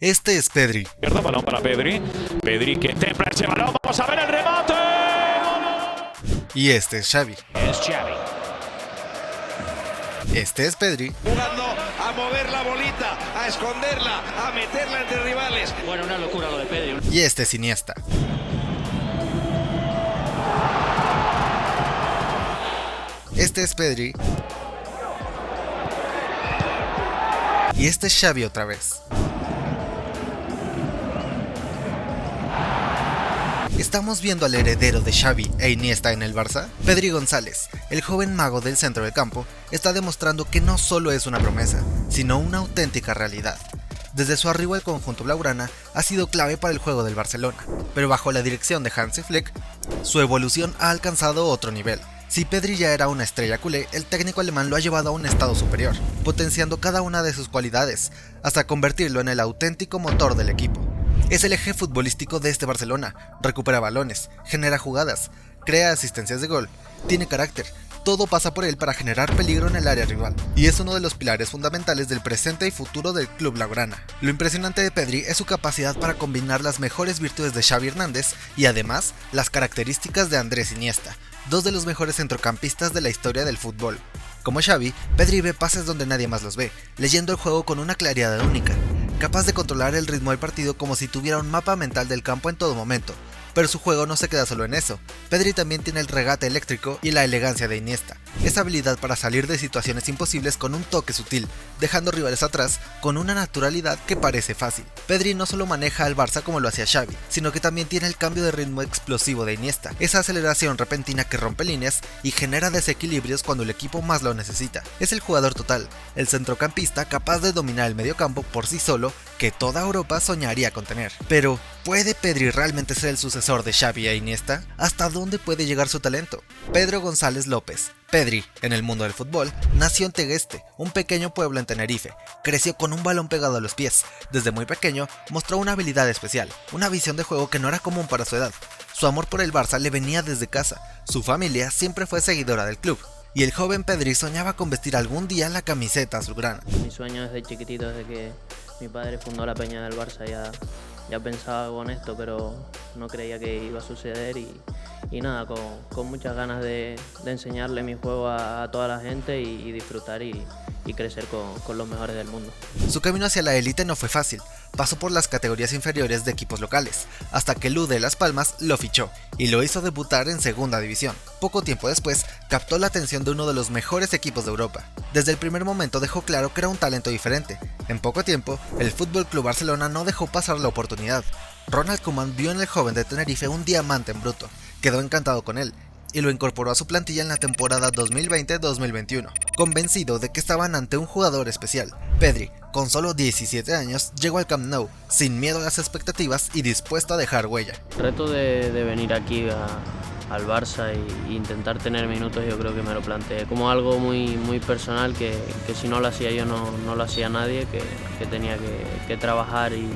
Este es Pedri. Izquierdo, balón para Pedri. Pedri que templa ese balón. Vamos a ver el remate. Y este es Xavi. Es Xavi. Este es Pedri. Jugando a mover la bolita, a esconderla, a meterla entre rivales. Bueno, una locura lo de Pedri. Y este es Iniesta. Este es Pedri. Y este es Xavi otra vez. ¿Estamos viendo al heredero de Xavi e Iniesta en el Barça? Pedri González, el joven mago del centro del campo, está demostrando que no solo es una promesa, sino una auténtica realidad. Desde su arribo al conjunto blaugrana ha sido clave para el juego del Barcelona, pero bajo la dirección de Hansi Flick, su evolución ha alcanzado otro nivel. Si Pedri ya era una estrella culé, el técnico alemán lo ha llevado a un estado superior, potenciando cada una de sus cualidades, hasta convertirlo en el auténtico motor del equipo. Es el eje futbolístico de este Barcelona, recupera balones, genera jugadas, crea asistencias de gol, tiene carácter, todo pasa por él para generar peligro en el área rival, y es uno de los pilares fundamentales del presente y futuro del club blaugrana. Lo impresionante de Pedri es su capacidad para combinar las mejores virtudes de Xavi Hernández y además las características de Andrés Iniesta, dos de los mejores centrocampistas de la historia del fútbol. Como Xavi, Pedri ve pases donde nadie más los ve, leyendo el juego con una claridad única, capaz de controlar el ritmo del partido como si tuviera un mapa mental del campo en todo momento. Pero su juego no se queda solo en eso. Pedri también tiene el regate eléctrico y la elegancia de Iniesta, esa habilidad para salir de situaciones imposibles con un toque sutil, dejando rivales atrás con una naturalidad que parece fácil. Pedri no solo maneja al Barça como lo hacía Xavi, sino que también tiene el cambio de ritmo explosivo de Iniesta, esa aceleración repentina que rompe líneas y genera desequilibrios cuando el equipo más lo necesita. Es el jugador total, el centrocampista capaz de dominar el mediocampo por sí solo que toda Europa soñaría con tener. Pero, ¿puede Pedri realmente ser el sucesor de Xavi e Iniesta? ¿Hasta dónde puede llegar su talento? Pedro González López, Pedri, en el mundo del fútbol, nació en Tegueste, un pequeño pueblo en Tenerife. Creció con un balón pegado a los pies. Desde muy pequeño mostró una habilidad especial, una visión de juego que no era común para su edad. Su amor por el Barça le venía desde casa. Su familia siempre fue seguidora del club. Y el joven Pedri soñaba con vestir algún día la camiseta azulgrana. Mi sueño desde chiquitito, desde que mi padre fundó la Peña del Barça, ya pensaba con esto, pero no creía que iba a suceder y nada, con muchas ganas de enseñarle mi juego a toda la gente y disfrutar y crecer con los mejores del mundo. Su camino hacia la élite no fue fácil, pasó por las categorías inferiores de equipos locales, hasta que el U de Las Palmas lo fichó y lo hizo debutar en segunda división. Poco tiempo después, captó la atención de uno de los mejores equipos de Europa. Desde el primer momento dejó claro que era un talento diferente. En poco tiempo, el FC Barcelona no dejó pasar la oportunidad. Ronald Koeman vio en el joven de Tenerife un diamante en bruto, quedó encantado con él y lo incorporó a su plantilla en la temporada 2020-2021, convencido de que estaban ante un jugador especial. Pedri, con solo 17 años, llegó al Camp Nou, sin miedo a las expectativas y dispuesto a dejar huella. El reto de venir aquí al Barça e intentar tener minutos, yo creo que me lo planteé como algo muy personal, que si no lo hacía yo no lo hacía nadie, que tenía que trabajar, y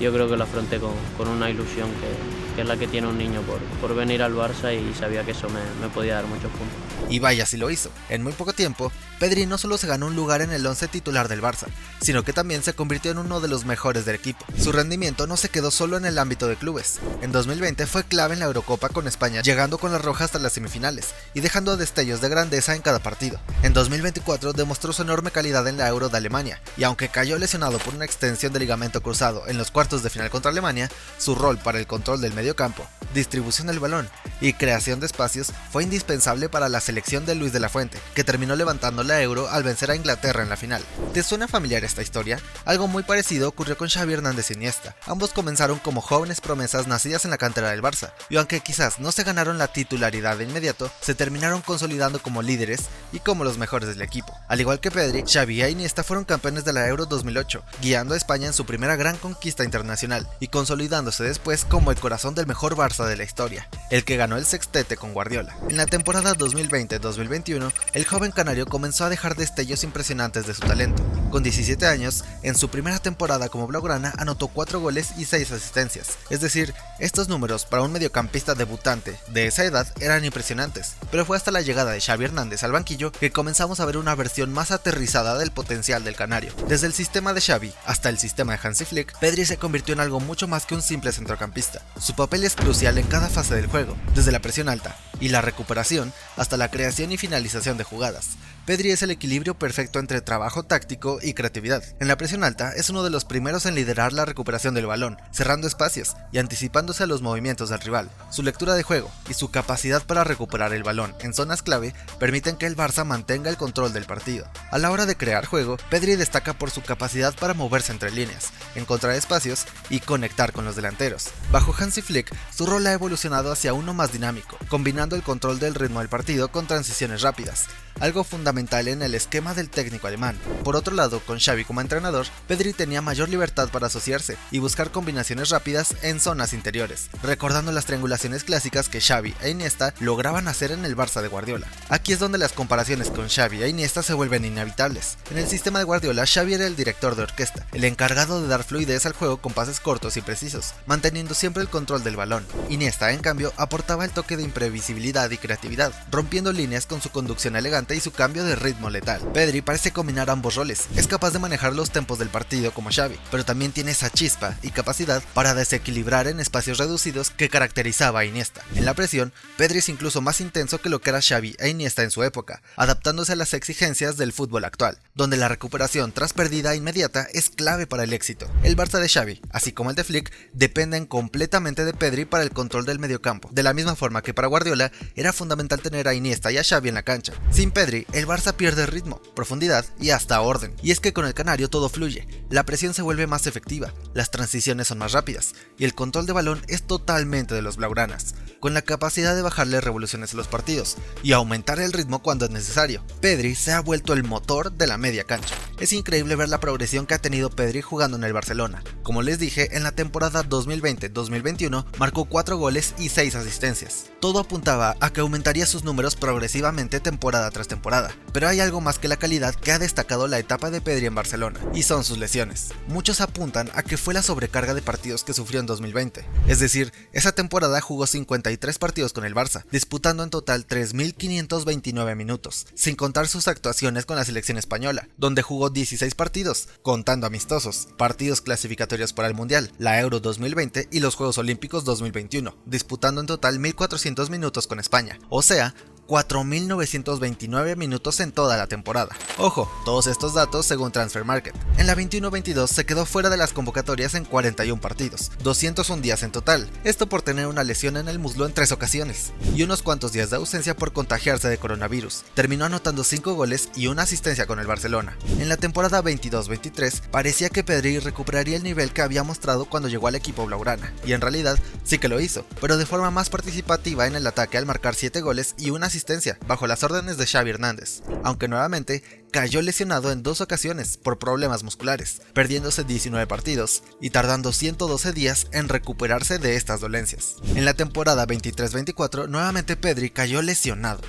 yo creo que lo afronté con una ilusión que es la que tiene un niño por venir al Barça, y sabía que eso me podía dar muchos puntos. Y vaya si lo hizo. En muy poco tiempo, Pedri no solo se ganó un lugar en el 11 titular del Barça, sino que también se convirtió en uno de los mejores del equipo. Su rendimiento no se quedó solo en el ámbito de clubes. En 2020 fue clave en la Eurocopa con España, llegando con las rojas hasta las semifinales y dejando destellos de grandeza en cada partido. En 2024 demostró su enorme calidad en la Euro de Alemania, y aunque cayó lesionado por una extensión de ligamento cruzado en los cuartos de final contra Alemania, su rol para el control del mediocampo, distribución del balón y creación de espacios fue indispensable para la selección de Luis de la Fuente, que terminó levantando la Euro al vencer a Inglaterra en la final. ¿Te suena familiar esta historia? Algo muy parecido ocurrió con Xavi Hernández y Iniesta. Ambos comenzaron como jóvenes promesas nacidas en la cantera del Barça, y aunque quizás no se ganaron la titularidad de inmediato, se terminaron consolidando como líderes y como los mejores del equipo. Al igual que Pedri, Xavi e Iniesta fueron campeones de la Euro 2008, guiando a España en su primera gran conquista internacional y consolidándose después como el corazón del mejor Barça de la historia, el que ganó el sextete con Guardiola. En la temporada 2020-2021, el joven canario comenzó a dejar destellos impresionantes de su talento. Con 17 años, en su primera temporada como blaugrana anotó 4 goles y 6 asistencias. Es decir, estos números para un mediocampista debutante de esa edad eran impresionantes, pero fue hasta la llegada de Xavi Hernández al banquillo que comenzamos a ver una versión más aterrizada del potencial del canario. Desde el sistema de Xavi hasta el sistema de Hansi Flick, Pedri se convirtió en algo mucho más que un simple centrocampista. Su papel es crucial en cada fase del juego, desde la presión alta y la recuperación hasta la creación y finalización de jugadas. Pedri es el equilibrio perfecto entre trabajo táctico y creatividad. En la presión alta es uno de los primeros en liderar la recuperación del balón, cerrando espacios y anticipándose a los movimientos del rival. Su lectura de juego y su capacidad para recuperar el balón en zonas clave permiten que el Barça mantenga el control del partido. A la hora de crear juego, Pedri destaca por su capacidad para moverse entre líneas, encontrar espacios y conectar con los delanteros. Bajo Hansi Flick, su rol ha evolucionado hacia uno más dinámico, combinando el control del ritmo del partido con transiciones rápidas, algo fundamental en el esquema del técnico alemán. Por otro lado, con Xavi como entrenador, Pedri tenía mayor libertad para asociarse y buscar combinaciones rápidas en zonas interiores, recordando las triangulaciones clásicas que Xavi e Iniesta lograban hacer en el Barça de Guardiola. Aquí es donde las comparaciones con Xavi e Iniesta se vuelven inevitables. En el sistema de Guardiola, Xavi era el director de orquesta, el encargado de dar fluidez al juego con pases cortos y precisos, manteniendo siempre el control del balón. Iniesta, en cambio, aportaba el toque de imprevisibilidad y creatividad, rompiendo líneas con su conducción elegante y su cambio de ritmo letal. Pedri parece combinar ambos roles, es capaz de manejar los tempos del partido como Xavi, pero también tiene esa chispa y capacidad para desequilibrar en espacios reducidos que caracterizaba a Iniesta. En la presión, Pedri es incluso más intenso que lo que era Xavi e Iniesta en su época, adaptándose a las exigencias del fútbol actual, donde la recuperación tras pérdida inmediata es clave para el éxito. El Barça de Xavi, así como el de Flick, dependen completamente de Pedri para el control del mediocampo, de la misma forma que para Guardiola era fundamental tener a Iniesta y a Xavi en la cancha. Sin Pedri, el Barça pierde ritmo, profundidad y hasta orden. Y es que con el canario todo fluye, la presión se vuelve más efectiva, las transiciones son más rápidas y el control de balón es totalmente de los blaugranas, con la capacidad de bajarle revoluciones a los partidos y aumentar el ritmo cuando es necesario. Pedri se ha vuelto el motor de la media cancha. Es increíble ver la progresión que ha tenido Pedri jugando en el Barcelona. Como les dije, en la temporada 2020-2021 marcó 4 goles y 6 asistencias. Todo apuntaba a que aumentaría sus números progresivamente temporada tras temporada, pero hay algo más que la calidad que ha destacado la etapa de Pedri en Barcelona, y son sus lesiones. Muchos apuntan a que fue la sobrecarga de partidos que sufrió en 2020, es decir, esa temporada jugó 53 partidos con el Barça, disputando en total 3.529 minutos, sin contar sus actuaciones con la selección española, donde jugó 16 partidos, contando amistosos, partidos clasificatorios para el Mundial, la Euro 2020 y los Juegos Olímpicos 2021, disputando en total 1.400 minutos con España, o sea, 4.929 minutos en toda la temporada. Ojo, todos estos datos según Transfermarkt. En la 21-22 se quedó fuera de las convocatorias en 41 partidos, 201 días en total, esto por tener una lesión en el muslo en 3 ocasiones, y unos cuantos días de ausencia por contagiarse de coronavirus. Terminó anotando 5 goles y una asistencia con el Barcelona. En la temporada 22-23 parecía que Pedri recuperaría el nivel que había mostrado cuando llegó al equipo blaugrana, y en realidad sí que lo hizo, pero de forma más participativa en el ataque al marcar 7 goles y una asistencia bajo las órdenes de Xavi Hernández, aunque nuevamente cayó lesionado en 2 ocasiones por problemas musculares, perdiéndose 19 partidos y tardando 112 días en recuperarse de estas dolencias. En la temporada 23-24 nuevamente Pedri cayó lesionado.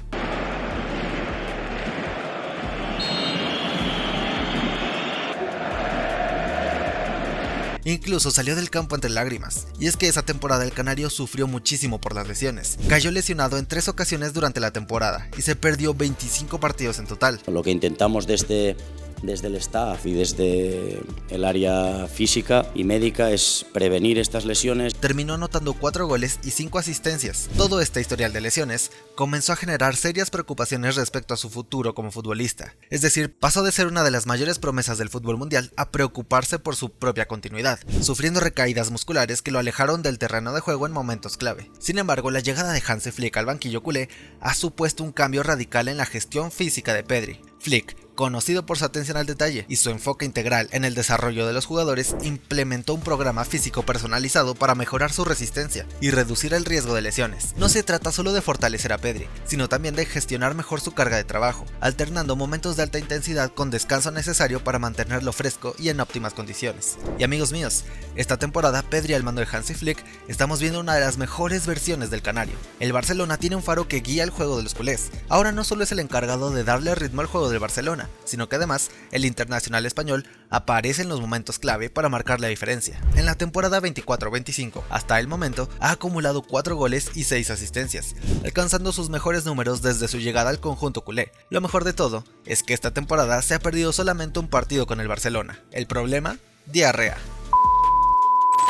Incluso salió del campo entre lágrimas, y es que esa temporada el canario sufrió muchísimo por las lesiones. Cayó lesionado en 3 ocasiones durante la temporada y se perdió 25 partidos en total. Lo que intentamos desde el staff y desde el área física y médica es prevenir estas lesiones. Terminó anotando 4 goles y 5 asistencias. Todo este historial de lesiones comenzó a generar serias preocupaciones respecto a su futuro como futbolista. Es decir, pasó de ser una de las mayores promesas del fútbol mundial a preocuparse por su propia continuidad, sufriendo recaídas musculares que lo alejaron del terreno de juego en momentos clave. Sin embargo, la llegada de Hansi Flick al banquillo culé ha supuesto un cambio radical en la gestión física de Pedri. Flick, conocido por su atención al detalle y su enfoque integral en el desarrollo de los jugadores, implementó un programa físico personalizado para mejorar su resistencia y reducir el riesgo de lesiones. No se trata solo de fortalecer a Pedri, sino también de gestionar mejor su carga de trabajo, alternando momentos de alta intensidad con descanso necesario para mantenerlo fresco y en óptimas condiciones. Y amigos míos, esta temporada Pedri al mando de Hansi Flick estamos viendo una de las mejores versiones del canario. El Barcelona tiene un faro que guía el juego de los culés. Ahora no solo es el encargado de darle ritmo al juego del Barcelona, sino que además el internacional español aparece en los momentos clave para marcar la diferencia. En la temporada 24-25, hasta el momento, ha acumulado 4 goles y 6 asistencias, alcanzando sus mejores números desde su llegada al conjunto culé. Lo mejor de todo es que esta temporada se ha perdido solamente un partido con el Barcelona. El problema: diarrea.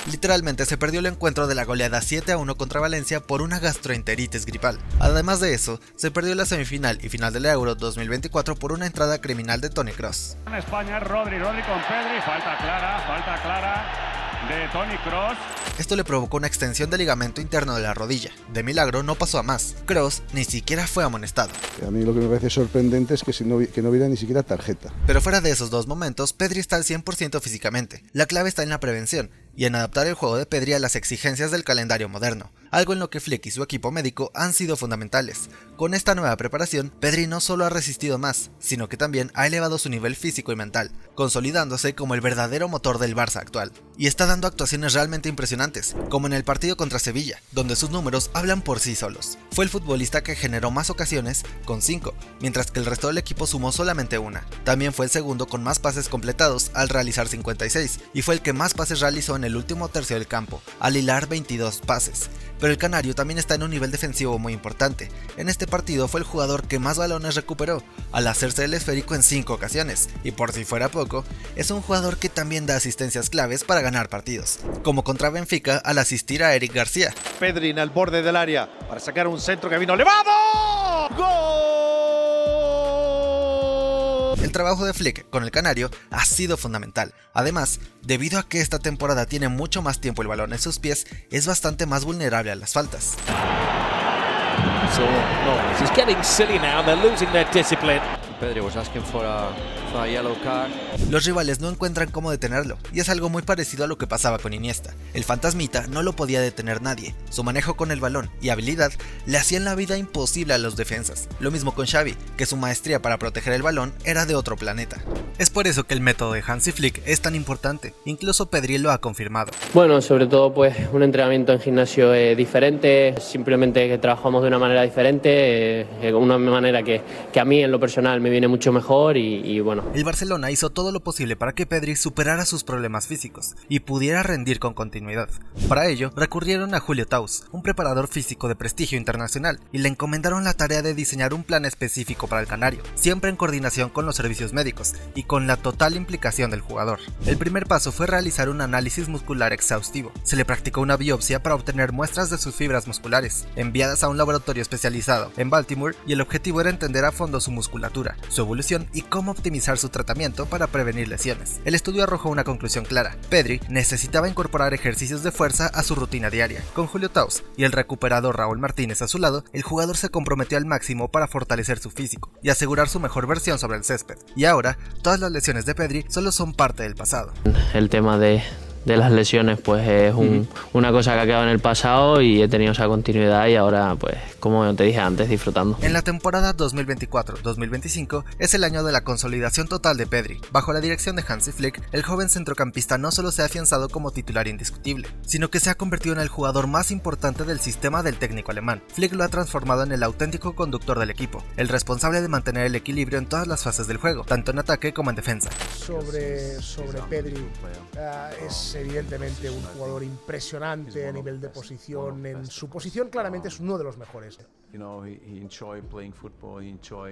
Literalmente se perdió el encuentro de la goleada 7-1 contra Valencia por una gastroenteritis gripal. Además de eso, se perdió la semifinal y final de la Euro 2024 por una entrada criminal de Toni Kroos. En España, Rodri con Pedri, falta clara de Toni Kroos. Esto le provocó una extensión del ligamento interno de la rodilla. De milagro no pasó a más. Kroos ni siquiera fue amonestado. A mí lo que me parece sorprendente es que no hubiera ni siquiera tarjeta. Pero fuera de esos dos momentos, Pedri está al 100% físicamente. La clave está en la prevención y en adaptar el juego de Pedri a las exigencias del calendario moderno, algo en lo que Flick y su equipo médico han sido fundamentales. Con esta nueva preparación, Pedri no solo ha resistido más, sino que también ha elevado su nivel físico y mental, consolidándose como el verdadero motor del Barça actual. Y está dando actuaciones realmente impresionantes, como en el partido contra Sevilla, donde sus números hablan por sí solos. Fue el futbolista que generó más ocasiones, con 5, mientras que el resto del equipo sumó solamente una. También fue el segundo con más pases completados, al realizar 56, y fue el que más pases realizó en el último tercio del campo, al hilar 22 pases. Pero el canario también está en un nivel defensivo muy importante. En este partido fue el jugador que más balones recuperó, al hacerse el esférico en 5 ocasiones, y por si fuera poco, es un jugador que también da asistencias claves para ganar partidos, como contra Benfica al asistir a Eric García. Pedri en el borde del área para sacar un centro que vino elevado. ¡Gol! El trabajo de Flick con el canario ha sido fundamental. Además, debido a que esta temporada tiene mucho más tiempo el balón en sus pies, es bastante más vulnerable a las faltas. So, no, he's getting silly now. They're losing their discipline. Pedri was asking for a yellow card. Los rivales no encuentran cómo detenerlo, y es algo muy parecido a lo que pasaba con Iniesta. El fantasmita no lo podía detener nadie. Su manejo con el balón y habilidad le hacían la vida imposible a los defensas. Lo mismo con Xavi, que su maestría para proteger el balón era de otro planeta. Es por eso que el método de Hansi Flick es tan importante. Incluso Pedri lo ha confirmado. Bueno, sobre todo pues un entrenamiento en gimnasio diferente, simplemente que trabajamos de una manera diferente, una manera que a mí en lo personal me viene mucho mejor y bueno. El Barcelona hizo todo lo posible para que Pedri superara sus problemas físicos y pudiera rendir con continuidad. Para ello, recurrieron a Julio Taus, un preparador físico de prestigio internacional, y le encomendaron la tarea de diseñar un plan específico para el canario, siempre en coordinación con los servicios médicos y con la total implicación del jugador. El primer paso fue realizar un análisis muscular exhaustivo. Se le practicó una biopsia para obtener muestras de sus fibras musculares, enviadas a un laboratorio especializado en Baltimore, y el objetivo era entender a fondo su musculatura, su evolución y cómo optimizar su tratamiento para prevenir lesiones. El estudio arrojó una conclusión clara: Pedri necesitaba incorporar ejercicios de fuerza a su rutina diaria. Con Julio Taus y el recuperador Raúl Martínez a su lado, el jugador se comprometió al máximo para fortalecer su físico y asegurar su mejor versión sobre el césped. Y ahora, todas las lesiones de Pedri solo son parte del pasado. El tema de las lesiones pues es una cosa que ha quedado en el pasado y he tenido esa continuidad y ahora pues como te dije antes, disfrutando. En la temporada 2024-2025 es el año de la consolidación total de Pedri. Bajo la dirección de Hansi Flick, el joven centrocampista no solo se ha afianzado como titular indiscutible, sino que se ha convertido en el jugador más importante del sistema del técnico alemán. Flick lo ha transformado en el auténtico conductor del equipo, el responsable de mantener el equilibrio en todas las fases del juego, tanto en ataque como en defensa. Sobre Pedri, es evidentemente un jugador impresionante a nivel de posición. En su posición claramente es uno de los mejores.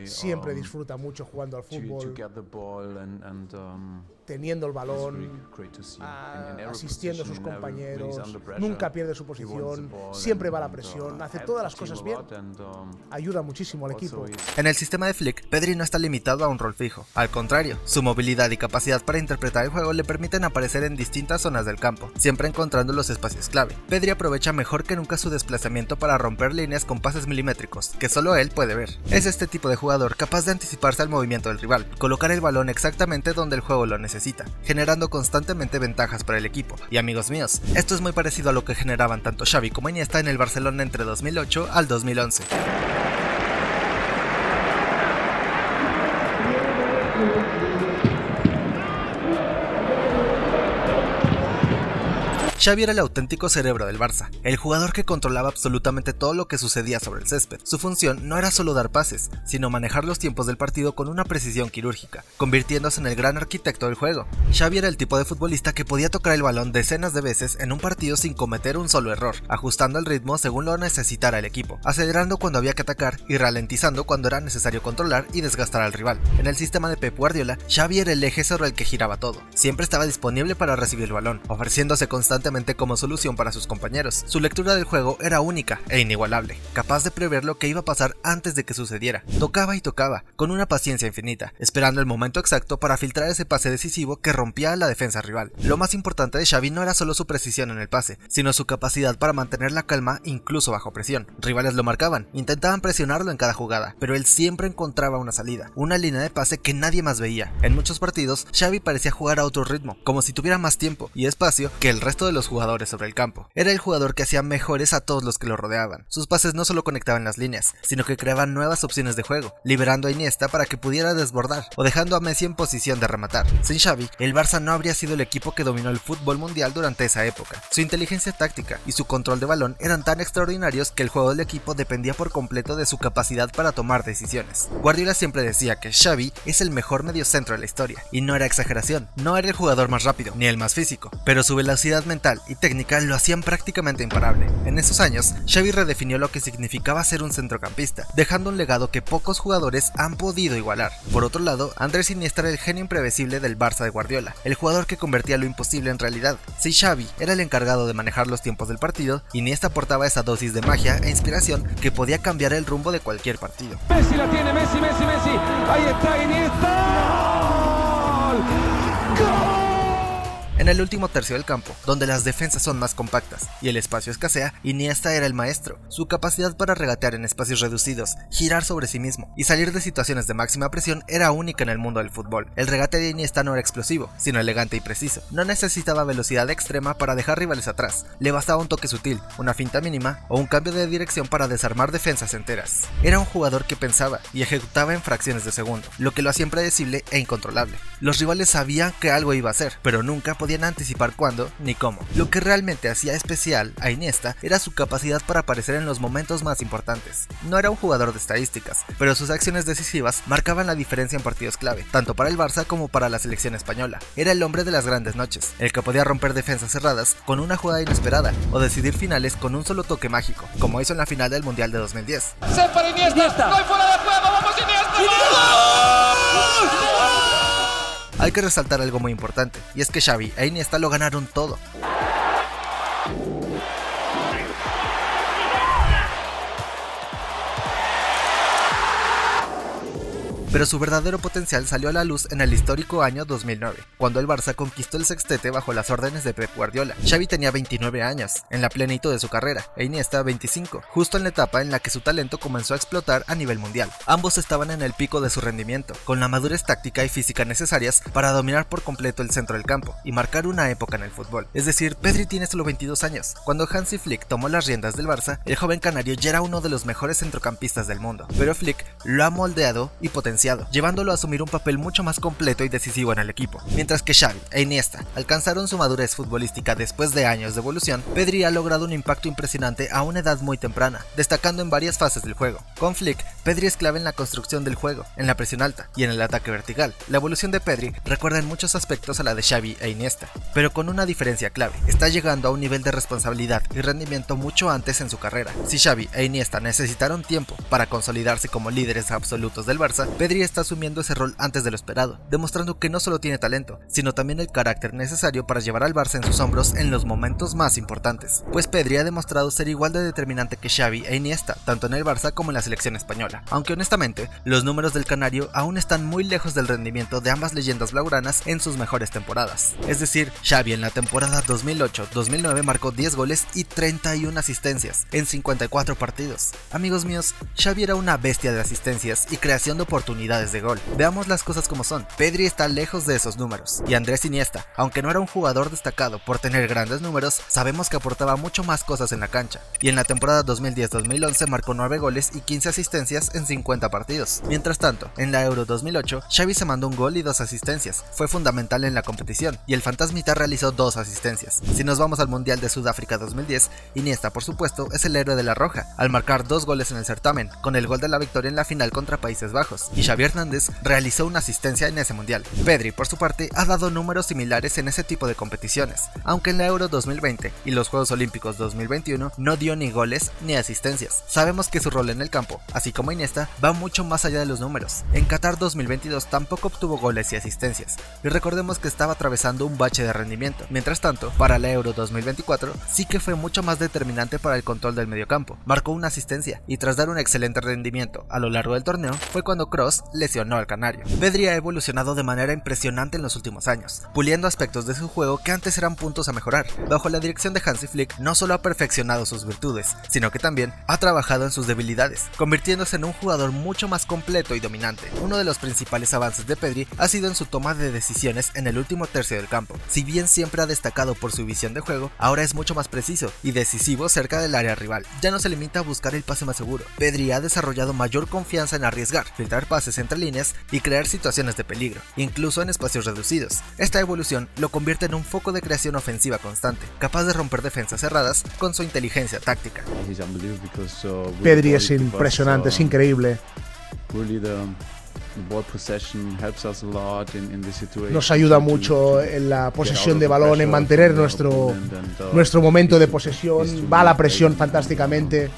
Siempre disfruta mucho jugando al fútbol, teniendo el balón, asistiendo a sus compañeros, nunca pierde su posición, siempre va a la presión, hace todas las cosas bien, ayuda muchísimo al equipo. En el sistema de Flick, Pedri no está limitado a un rol fijo. Al contrario, su movilidad y capacidad para interpretar el juego le permiten aparecer en distintas zonas del campo, siempre encontrando los espacios clave. Pedri aprovecha mejor que nunca su desplazamiento para romper líneas con pases milimétricos, que solo él puede ver. Es este tipo de jugador capaz de anticiparse al movimiento del rival, colocar el balón exactamente donde el juego lo necesita, generando constantemente ventajas para el equipo. Y amigos míos, esto es muy parecido a lo que generaban tanto Xavi como Iniesta en el Barcelona entre 2008 al 2011. Xavi era el auténtico cerebro del Barça, el jugador que controlaba absolutamente todo lo que sucedía sobre el césped. Su función no era solo dar pases, sino manejar los tiempos del partido con una precisión quirúrgica, convirtiéndose en el gran arquitecto del juego. Xavi era el tipo de futbolista que podía tocar el balón decenas de veces en un partido sin cometer un solo error, ajustando el ritmo según lo necesitara el equipo, acelerando cuando había que atacar y ralentizando cuando era necesario controlar y desgastar al rival. En el sistema de Pep Guardiola, Xavi era el eje sobre el que giraba todo. Siempre estaba disponible para recibir el balón, ofreciéndose constantemente como solución para sus compañeros. Su lectura del juego era única e inigualable, capaz de prever lo que iba a pasar antes de que sucediera. Tocaba y tocaba, con una paciencia infinita, esperando el momento exacto para filtrar ese pase decisivo que rompía a la defensa rival. Lo más importante de Xavi no era solo su precisión en el pase, sino su capacidad para mantener la calma incluso bajo presión. Rivales lo marcaban, intentaban presionarlo en cada jugada, pero él siempre encontraba una salida, una línea de pase que nadie más veía. En muchos partidos, Xavi parecía jugar a otro ritmo, como si tuviera más tiempo y espacio que el resto de los jugadores sobre el campo. Era el jugador que hacía mejores a todos los que lo rodeaban. Sus pases no solo conectaban las líneas, sino que creaban nuevas opciones de juego, liberando a Iniesta para que pudiera desbordar o dejando a Messi en posición de rematar. Sin Xavi, el Barça no habría sido el equipo que dominó el fútbol mundial durante esa época. Su inteligencia táctica y su control de balón eran tan extraordinarios que el juego del equipo dependía por completo de su capacidad para tomar decisiones. Guardiola siempre decía que Xavi es el mejor mediocentro de la historia, y no era exageración. No era el jugador más rápido, ni el más físico, pero su velocidad mental y técnica lo hacían prácticamente imparable. En esos años, Xavi redefinió lo que significaba ser un centrocampista, dejando un legado que pocos jugadores han podido igualar. Por otro lado, Andrés Iniesta era el genio imprevisible del Barça de Guardiola, el jugador que convertía lo imposible en realidad. Si Xavi era el encargado de manejar los tiempos del partido, Iniesta aportaba esa dosis de magia e inspiración que podía cambiar el rumbo de cualquier partido. Messi la tiene, Messi, ahí está Iniesta. ¡Gol! En el último tercio del campo, donde las defensas son más compactas y el espacio escasea, Iniesta era el maestro. Su capacidad para regatear en espacios reducidos, girar sobre sí mismo y salir de situaciones de máxima presión era única en el mundo del fútbol. El regate de Iniesta no era explosivo, sino elegante y preciso. No necesitaba velocidad extrema para dejar rivales atrás. Le bastaba un toque sutil, una finta mínima o un cambio de dirección para desarmar defensas enteras. Era un jugador que pensaba y ejecutaba en fracciones de segundo, lo que lo hacía impredecible e incontrolable. Los rivales sabían que algo iba a hacer, pero nunca podían anticipar cuándo ni cómo. Lo que realmente hacía especial a Iniesta era su capacidad para aparecer en los momentos más importantes. No era un jugador de estadísticas, pero sus acciones decisivas marcaban la diferencia en partidos clave, tanto para el Barça como para la selección española. Era el hombre de las grandes noches, el que podía romper defensas cerradas con una jugada inesperada o decidir finales con un solo toque mágico, como hizo en la final del Mundial de 2010. Se para Iniesta, no hay fuera de juego, vamos Iniesta. Hay que resaltar algo muy importante, y es que Xavi e Iniesta lo ganaron todo. Pero su verdadero potencial salió a la luz en el histórico año 2009, cuando el Barça conquistó el sextete bajo las órdenes de Pep Guardiola. Xavi tenía 29 años, en la plenitud de su carrera, e Iniesta 25, justo en la etapa en la que su talento comenzó a explotar a nivel mundial. Ambos estaban en el pico de su rendimiento, con la madurez táctica y física necesarias para dominar por completo el centro del campo y marcar una época en el fútbol. Es decir, Pedri tiene solo 22 años. Cuando Hansi Flick tomó las riendas del Barça, el joven canario ya era uno de los mejores centrocampistas del mundo, pero Flick lo ha moldeado y potenciado, llevándolo a asumir un papel mucho más completo y decisivo en el equipo. Mientras que Xavi e Iniesta alcanzaron su madurez futbolística después de años de evolución, Pedri ha logrado un impacto impresionante a una edad muy temprana, destacando en varias fases del juego. Con Flick, Pedri es clave en la construcción del juego, en la presión alta y en el ataque vertical. La evolución de Pedri recuerda en muchos aspectos a la de Xavi e Iniesta, pero con una diferencia clave: está llegando a un nivel de responsabilidad y rendimiento mucho antes en su carrera. Si Xavi e Iniesta necesitaron tiempo para consolidarse como líderes absolutos del Barça, Pedri está asumiendo ese rol antes de lo esperado, demostrando que no solo tiene talento, sino también el carácter necesario para llevar al Barça en sus hombros en los momentos más importantes, pues Pedri ha demostrado ser igual de determinante que Xavi e Iniesta, tanto en el Barça como en la selección española, aunque honestamente, los números del canario aún están muy lejos del rendimiento de ambas leyendas blaugranas en sus mejores temporadas. Es decir, Xavi en la temporada 2008-2009 marcó 10 goles y 31 asistencias en 54 partidos. Amigos míos, Xavi era una bestia de asistencias y creación de oportunidades oportunidades de gol. Veamos las cosas como son, Pedri está lejos de esos números, y Andrés Iniesta, aunque no era un jugador destacado por tener grandes números, sabemos que aportaba mucho más cosas en la cancha, y en la temporada 2010-2011 marcó 9 goles y 15 asistencias en 50 partidos. Mientras tanto, en la Euro 2008, Xavi se mandó un gol y 2 asistencias, fue fundamental en la competición, y el fantasmita realizó 2 asistencias. Si nos vamos al Mundial de Sudáfrica 2010, Iniesta por supuesto es el héroe de la roja, al marcar 2 goles en el certamen, con el gol de la victoria en la final contra Países Bajos, y Xavi Hernández realizó una asistencia en ese mundial. Pedri por su parte ha dado números similares en ese tipo de competiciones, aunque en la Euro 2020 y los Juegos Olímpicos 2021 no dio ni goles ni asistencias. Sabemos que su rol en el campo, así como Iniesta, va mucho más allá de los números. En Qatar 2022 tampoco obtuvo goles y asistencias, y recordemos que estaba atravesando un bache de rendimiento. Mientras tanto, para la Euro 2024 sí que fue mucho más determinante para el control del mediocampo, marcó una asistencia y tras dar un excelente rendimiento a lo largo del torneo fue cuando Kroos lesionó al canario. Pedri ha evolucionado de manera impresionante en los últimos años, puliendo aspectos de su juego que antes eran puntos a mejorar. Bajo la dirección de Hansi Flick no solo ha perfeccionado sus virtudes, sino que también ha trabajado en sus debilidades, convirtiéndose en un jugador mucho más completo y dominante. Uno de los principales avances de Pedri ha sido en su toma de decisiones en el último tercio del campo. Si bien siempre ha destacado por su visión de juego, ahora es mucho más preciso y decisivo cerca del área rival. Ya no se limita a buscar el pase más seguro. Pedri ha desarrollado mayor confianza en arriesgar, filtrar pases entre líneas y crear situaciones de peligro, incluso en espacios reducidos. Esta evolución lo convierte en un foco de creación ofensiva constante, capaz de romper defensas cerradas con su inteligencia táctica. Pedri es impresionante, es increíble. Nos ayuda mucho en la posesión de balón, en mantener nuestro momento de posesión, va a la presión fantásticamente.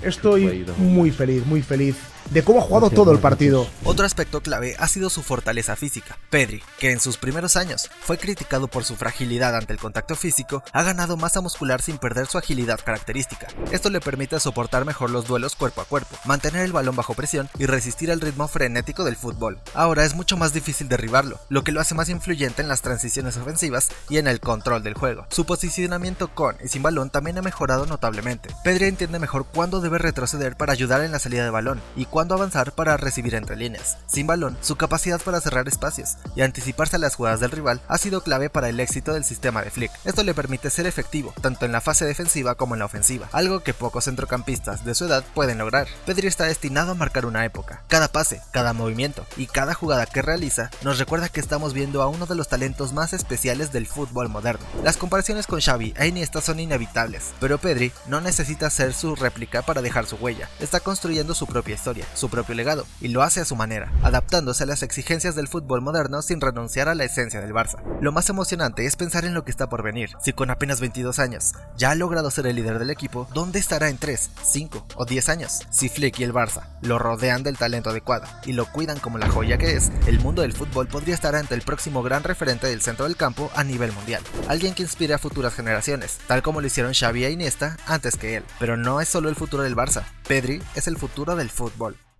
Estoy muy feliz de cómo ha jugado todo el partido. Otro aspecto clave ha sido su fortaleza física. Pedri, que en sus primeros años fue criticado por su fragilidad ante el contacto físico, ha ganado masa muscular sin perder su agilidad característica. Esto le permite soportar mejor los duelos cuerpo a cuerpo, mantener el balón bajo presión y resistir el ritmo frenético del fútbol. Ahora es mucho más difícil derribarlo, lo que lo hace más influyente en las transiciones ofensivas y en el control del juego. Su posicionamiento con y sin balón también ha mejorado notablemente. Pedri entiende mejor cuándo debe retroceder para ayudar en la salida de balón y cuándo avanzar para recibir entre líneas. Sin balón, su capacidad para cerrar espacios y anticiparse a las jugadas del rival ha sido clave para el éxito del sistema de Flick. Esto le permite ser efectivo tanto en la fase defensiva como en la ofensiva, algo que pocos centrocampistas de su edad pueden lograr. Pedri está destinado a marcar una época. Cada pase, cada movimiento y cada jugada que realiza nos recuerda que estamos viendo a uno de los talentos más especiales del fútbol moderno. Las comparaciones con Xavi e Iniesta son inevitables, pero Pedri no necesita ser su réplica para dejar su huella. Está construyendo su propia historia, su propio legado, y lo hace a su manera, adaptándose a las exigencias del fútbol moderno sin renunciar a la esencia del Barça. Lo más emocionante es pensar en lo que está por venir. Si con apenas 22 años ya ha logrado ser el líder del equipo, ¿dónde estará en 3, 5 o 10 años? Si Flick y el Barça lo rodean del talento adecuado y lo cuidan como la joya que es, el mundo del fútbol podría estar ante el próximo gran referente del centro del campo a nivel mundial. Alguien que inspire a futuras generaciones, tal como lo hicieron Xavi e Iniesta antes que él. Pero no es solo el futuro del Barça, Pedri es el futuro del fútbol.